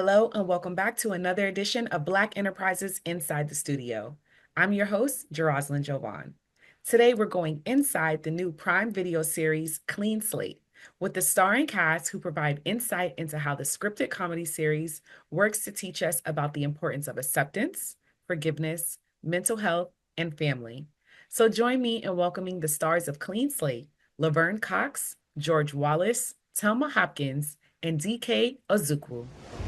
Hello, and welcome back to another edition of Black Enterprises Inside the Studio. I'm your host, Jeroslyn Jovan. Today, we're going inside the new Prime Video series, Clean Slate, with the starring cast who provide insight into how the scripted comedy series works to teach us about the importance of acceptance, forgiveness, mental health, and family. So join me in welcoming the stars of Clean Slate, Laverne Cox, George Wallace, Telma Tompkins, and DK Uzoukwu.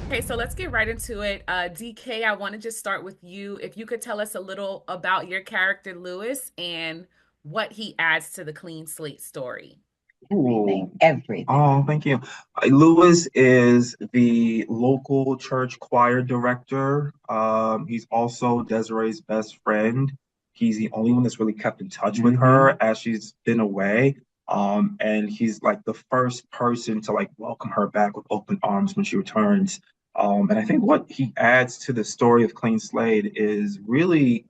Okay, so let's get right into it. DK, I want to just start with you. If you could tell us a little about your character, Lewis, and what he adds to the Clean Slate story. Everything, everything. Oh, thank you. Lewis is the local church choir director. He's also Desiree's best friend. He's the only one that's really kept in touch with her as she's been away. And he's like the first person to like welcome her back with open arms when she returns. And I think what he adds to the story of Clean Slate is really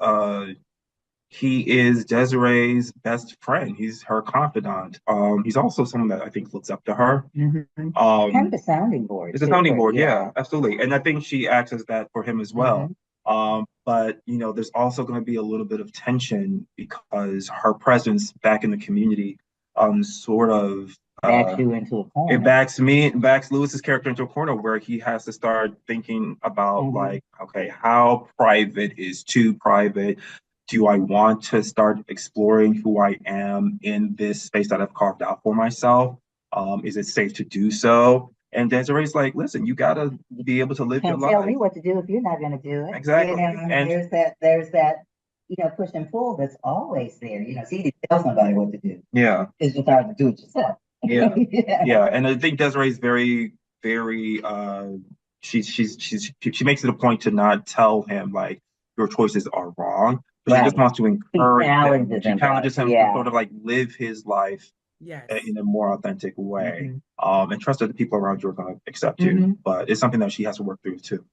he is Desiree's best friend. He's her confidant. He's also someone that I think looks up to her. Kind of a sounding board. It's a sounding board, yeah, absolutely. And I think she acts as that for him as well. But there's also going to be a little bit of tension because her presence back in the community, sort of backs you into a corner. It backs Lewis's character into a corner where he has to start thinking about like, okay, how private is too private? Do I want to start exploring who I am in this space that I've carved out for myself? Is it safe to do so? And Desiree's like, listen, you gotta be able to live your Can't life. tell me what to do if you're not going to do it. Exactly. And there's that, push and pull that's always there. It's easy to tell somebody what to do. Yeah. It's just hard to do it yourself. Yeah. Yeah. And I think Desiree's very, very she makes it a point to not tell him like your choices are wrong. But she just wants to encourage him. She challenges him to sort of like live his life in a more authentic way. And trust that the people around you are going to accept you. But it's something that she has to work through too.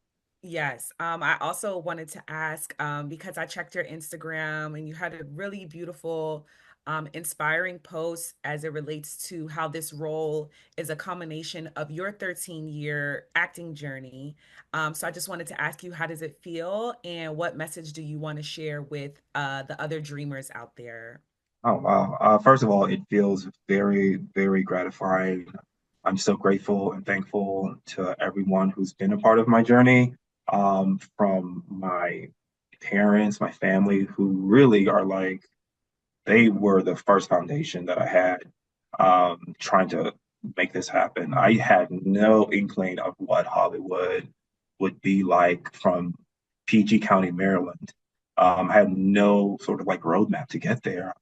Yes. I also wanted to ask, because I checked your Instagram and you had a really beautiful, inspiring post as it relates to how this role is a combination of your 13-year acting journey. So I just wanted to ask you, how does it feel and what message do you want to share with the other dreamers out there? Oh, wow. First of all, it feels very, very gratifying. I'm so grateful and thankful to everyone who's been a part of my journey, from my parents, my family, who really are like, they were the first foundation that I had, trying to make this happen. I had no inkling of what Hollywood would be like from PG County, Maryland. I had no sort of like roadmap to get there.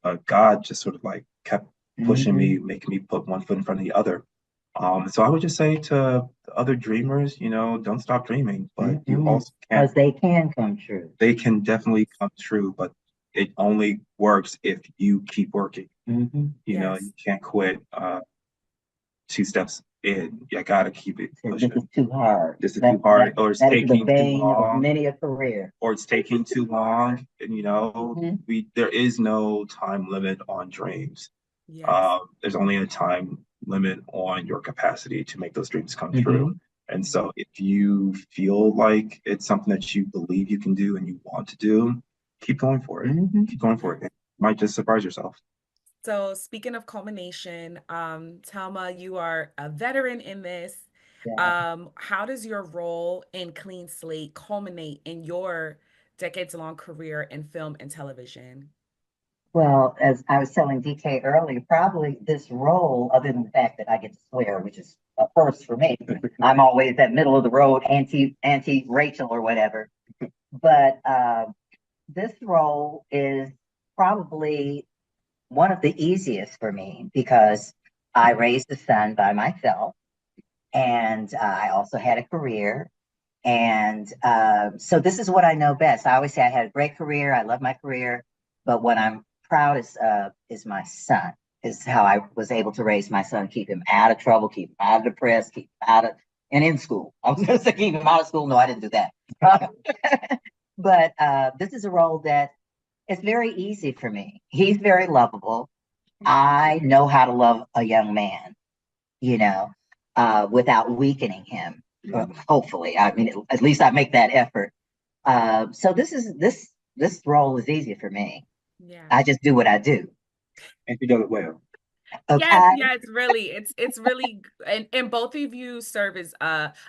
But God just sort of like kept pushing me, making me put one foot in front of the other. So I would just say to the other dreamers, don't stop dreaming, but you also because they can come true. They can definitely come true, but it only works if you keep working. You can't quit 2 steps in. You gotta keep it pushing. This is too hard. This is too hard, or it's taking too long. Of many a career. Or it's taking too long. And there is no time limit on dreams. There's only a time limit on your capacity to make those dreams come true. And so if you feel like it's something that you believe you can do and you want to do, keep going for it. Keep going for it. You might just surprise yourself. So speaking of culmination, Telma, you are a veteran in this. How does your role in Clean Slate culminate in your decades-long career in film and television? Well, as I was telling DK earlier, probably this role, other than the fact that I get to swear, which is a first for me, I'm always that middle of the road, anti Rachel or whatever. But this role is probably one of the easiest for me because I raised a son by myself, and I also had a career. And so this is what I know best. I always say I had a great career. I love my career, but what I'm proudest of is my son, is how I was able to raise my son, keep him out of trouble, keep him out of the press, keep him out of, and in school. I was going to say keep him out of school. No, I didn't do that. But this is a role that is very easy for me. He's very lovable. I know how to love a young man, without weakening him. hopefully. I mean, at least I make that effort. So this role is easy for me. Yeah. I just do what I do. And she does it well. Yes, Okay. yeah, it's really and both of you serve as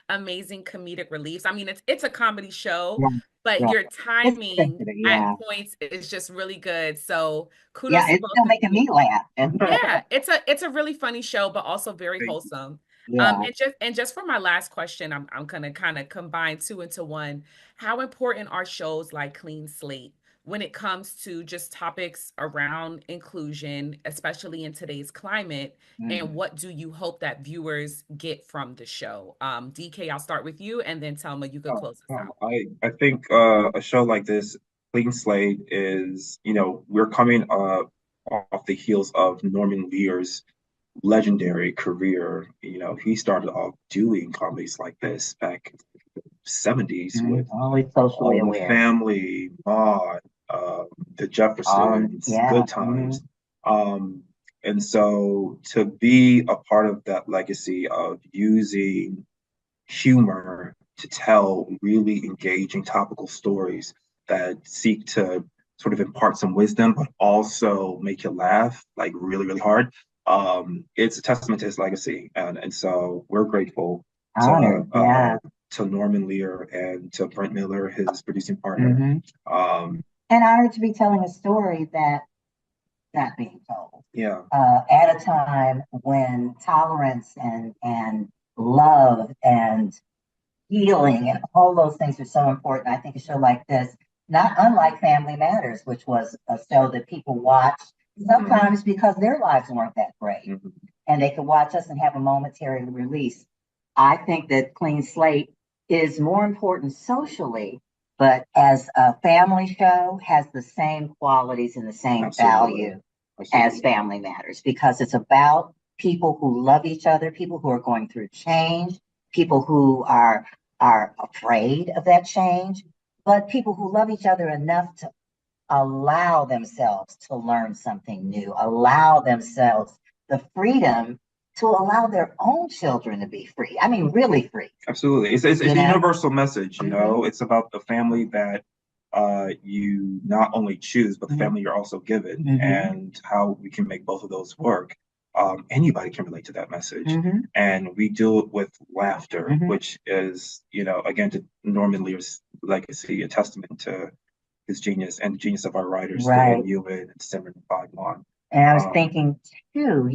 amazing comedic reliefs. I mean, it's a comedy show, Yeah. but Yeah. your It's timing sensitive. at Yeah. points is just really good. So Yeah. kudos to It's both still of making me you. laugh. Yeah, it's a really funny show, but also very wholesome. Yeah. And just for my last question, I'm gonna kind of combine two into one. How important are shows like Clean Slate when it comes to just topics around inclusion, especially in today's climate? And Mhm. what do you hope that viewers get from the show? DK, I'll start with you, and then Telma, you could close us out. I think a show like this, Clean Slate, is, we're coming off the heels of Norman Lear's legendary career. He started off doing comedies like this back in the 70s with Always socially All in the aware. Family, Maude, The Jeffersons, Yeah. Good Times. Um, and so to be a part of that legacy of using humor to tell really engaging topical stories that seek to sort of impart some wisdom, but also make you laugh like really, really hard. It's a testament to his legacy, and so we're grateful to Honored. Yeah. to Norman Lear and to Brent Miller, his producing partner. Um, And honored to be telling a story that not being told yeah, at a time when tolerance and love and healing and all those things are so important. I think a show like this, not unlike Family Matters, which was a show that people watched sometimes because their lives weren't that great, and they could watch us and have a momentary release. I think that Clean Slate is more important socially, but as a family show, has the same qualities and the same absolutely. value as Family Matters because it's about people who love each other, people who are going through change, people who are afraid of that change, but people who love each other enough to allow themselves to learn something new, allow themselves the freedom to allow their own children to be free. I mean, really free. Absolutely. It's You a know? universal message, It's about the family that you not only choose, but the family you're also given, and how we can make both of those work. Anybody can relate to that message. And we do it with laughter, which is, again, to Norman Lear's legacy, a testament to his genius and the genius of our writers, Right. Dan Ewan and Simran Bhagwan. And I was thinking too,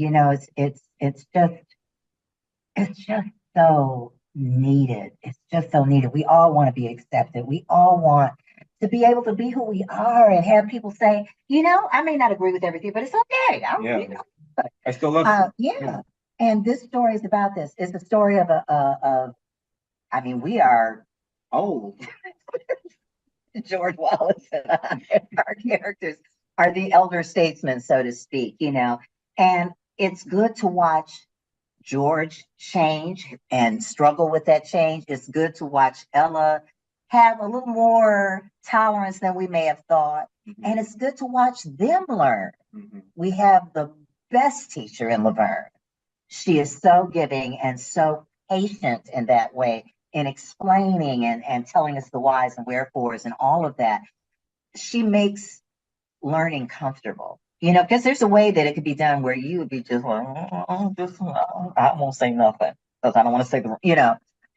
it's just so needed. It's just so needed. We all want to be accepted. We all want to be able to be who we are and have people say, I may not agree with everything, but it's okay. I still love you. Yeah. And this story is about this. It's the story of I mean, we are old. George Wallace and our characters are the elder statesmen, so to speak, and it's good to watch George change and struggle with that change. It's good to watch Ella have a little more tolerance than we may have thought. And it's good to watch them learn. We have the best teacher in Laverne. She is so giving and so patient in that way in explaining and telling us the whys and wherefores and all of that. She makes learning comfortable. Because there's a way that it could be done where you would be just like, I won't say nothing because I don't want to say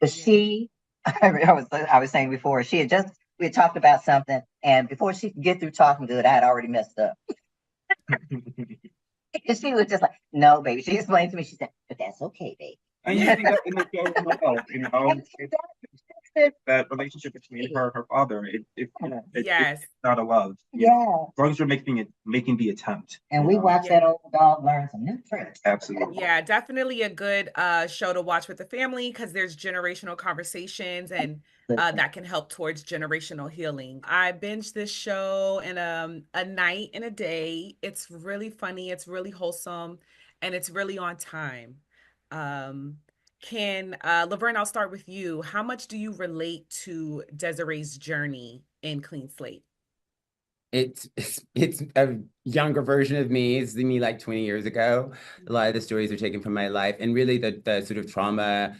But she, I was saying before, we had talked about something, and before she could get through talking to it, I had already messed up. And she was just like, no, baby. She explained to me, she said, but that's okay, baby. And you see that in the show as well, that relationship between her and her father, it's Yes. not a love. Yeah. As long as you're making the attempt. And we watch that old dog learn some new tricks. Absolutely. Yeah, definitely a good show to watch with the family because there's generational conversations and that can help towards generational healing. I binged this show in a night and a day. It's really funny, it's really wholesome, and it's really on time. Um, can Laverne, I'll start with you. How much do you relate to Desiree's journey in Clean Slate? It's a younger version of me. It's me like 20 years ago. A lot of the stories are taken from my life, and really the sort of trauma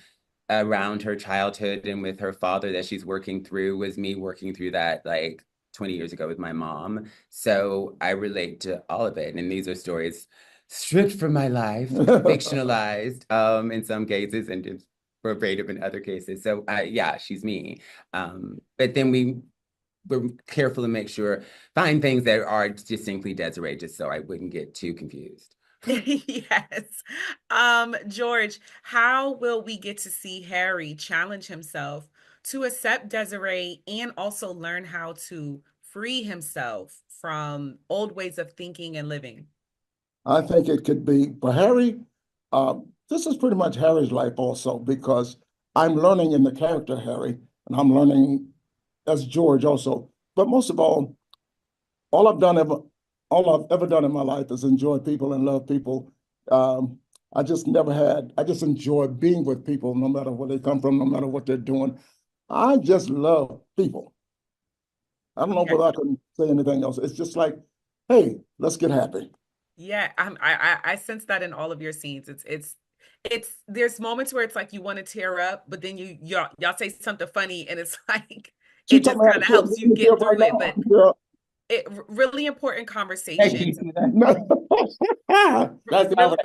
around her childhood and with her father that she's working through was me working through that like 20 years ago with my mom. So I relate to all of it. And these are stories stripped from my life, fictionalized in some cases and just verbatim in other cases. So yeah, she's me. But then we're careful to make sure, find things that are distinctly Desiree, just so I wouldn't get too confused. Yes. George, how will we get to see Harry challenge himself to accept Desiree and also learn how to free himself from old ways of thinking and living? I think it could be for Harry. This is pretty much Harry's life also because I'm learning in the character Harry, and I'm learning as George also. But most of all all I've ever done in my life is enjoy people and love people. Um, I just enjoy being with people, no matter where they come from, no matter what they're doing. I just love people. I don't know Yeah. whether I can say anything else. It's just like, hey, let's get happy. Yeah, I sense that in all of your scenes. It's there's moments where it's like you want to tear up, but then y'all say something funny and it's like She it told just me how kind to of feel. helps you Let me feel get right through it. now. But Girl. really important Thank you, conversations. Tina. That's not Really, what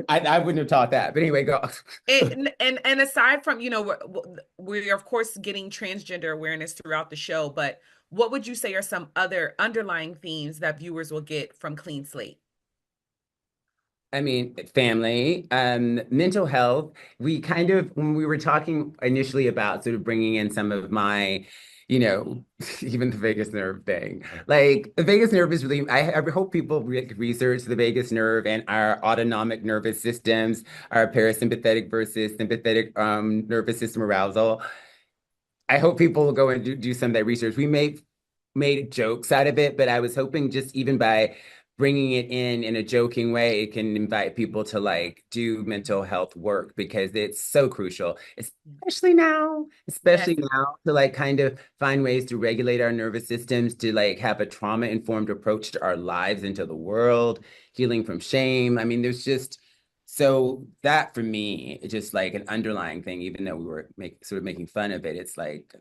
I wouldn't have taught that. But anyway, go. and aside from, we're of course getting transgender awareness throughout the show, but what would you say are some other underlying themes that viewers will get from Clean Slate? I mean, family, mental health. We kind of, when we were talking initially about sort of bringing in some of my, you know, even the vagus nerve thing. Like the vagus nerve is really, I hope people research the vagus nerve and our autonomic nervous systems, our parasympathetic versus sympathetic nervous system arousal. I hope people will go and do some of that research. We made jokes out of it, but I was hoping just even by bringing it in a joking way, it can invite people to like do mental health work because it's so crucial, Yes, especially now to like kind of find ways to regulate our nervous systems, to like have a trauma-informed approach to our lives and to the world, healing from shame. I mean, there's just so that for me, it's just like an underlying thing, even though we were sort of making fun of it. It's like,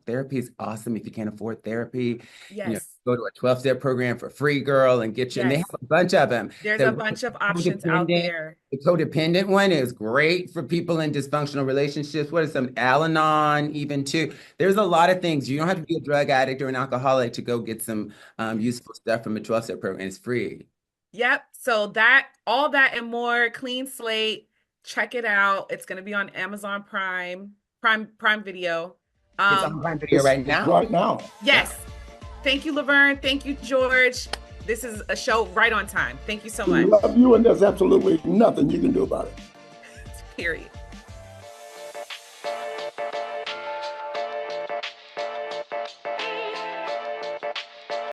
therapy is awesome if you can't afford therapy. yes, Go to a 12-step program for free, girl, and and they have yes. a bunch of them. There's a The bunch of options out codependent, there. the codependent one is great for people in dysfunctional relationships. What is some Al-Anon even too? There's a lot of things. You don't have to be a drug addict or an alcoholic to go get some useful stuff from a 12-step program. It's free. Yep. So all that and more, Clean Slate. Check it out. It's going to be on Amazon Prime Video. It's Um, on Prime Video right It's now. right now. yes. Thank you, Laverne. Thank you, George. This is a show right on time. Thank you so much. Love you, and there's absolutely nothing you can do about it. Period.